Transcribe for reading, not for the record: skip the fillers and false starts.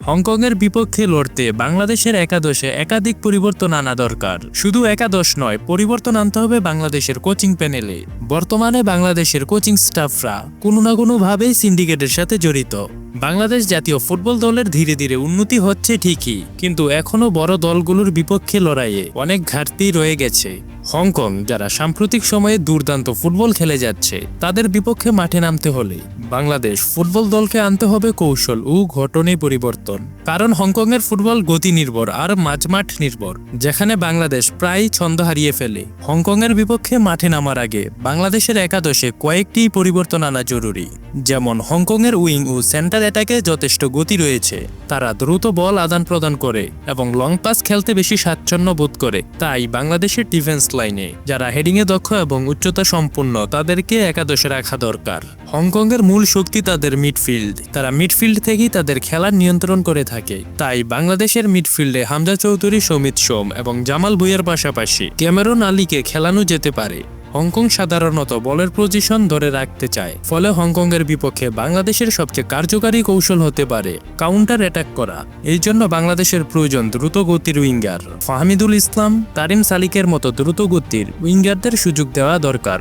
হংকংয়ের বিপক্ষে লড়তে বাংলাদেশের একাদশে একাধিক পরিবর্তন আনা দরকার। শুধু একাদশ নয়, পরিবর্তন আনতে হবে বাংলাদেশের কোচিং প্যানেলে। বর্তমানে বাংলাদেশের কোচিং স্টাফরা কোনো না কোনোভাবেই সিন্ডিকেটের সাথে জড়িত। বাংলাদেশ জাতীয় ফুটবল দলের ধীরে ধীরে উন্নতি হচ্ছে ঠিকই, কিন্তু এখনও বড় দলগুলোর বিপক্ষে লড়াইয়ে অনেক ঘাটতি রয়ে গেছে। হংকং, যারা সাম্প্রতিক সময়ে দুর্দান্ত ফুটবল খেলে যাচ্ছে, তাদের বিপক্ষে মাঠে নামতে হলে বাংলাদেশ ফুটবল দলকে আনতে হবে কৌশল ও ঘটনে পরিবর্তন। কারণ হংকংয়ের ফুটবল গতি নির্ভর আর মাঝমাঠ নির্ভর, যেখানে বাংলাদেশ প্রায় ছন্দ হারিয়ে ফেলে। হংকংয়ের বিপক্ষে মাঠে নামার আগে বাংলাদেশের একাদশে কয়েকটি পরিবর্তন আনা জরুরি। যেমন, হংকংয়ের উইং ও সেন্টার অ্যাটাকে যথেষ্ট গতি রয়েছে, তারা দ্রুত বল আদান প্রদান করে এবং লং পাস খেলতে বেশি স্বাচ্ছন্দ্য বোধ করে। তাই বাংলাদেশের ডিফেন্স লাইনে যারা হেডিংয়ে দক্ষ এবং উচ্চতা সম্পন্ন, তাদেরকে একাদশে রাখা দরকার। হংকংয়ের মূল শক্তি তাদের মিডফিল্ড, তারা মিডফিল্ড থেকেই তাদের খেলার নিয়ন্ত্রণ করে থাকে। তাই বাংলাদেশের মিডফিল্ডে হামজা চৌধুরী, সমিত সোম এবং জামাল ভুঁইয়ার পাশাপাশি ক্যামেরন আলীকে খেলানো যেতে পারে। হংকং সাধারণত বলের পজিশন ধরে রাখতে চায়, ফলে হংকংয়ের বিপক্ষে বাংলাদেশের সবচেয়ে কার্যকারী কৌশল হতে পারে কাউন্টার অ্যাটাক করা। এই জন্য বাংলাদেশের প্রয়োজন দ্রুত গতির উইঙ্গার। ফাহমিদুল ইসলাম, তারিম সালিকের মতো দ্রুত গতির উইঙ্গারদের সুযোগ দেওয়া দরকার।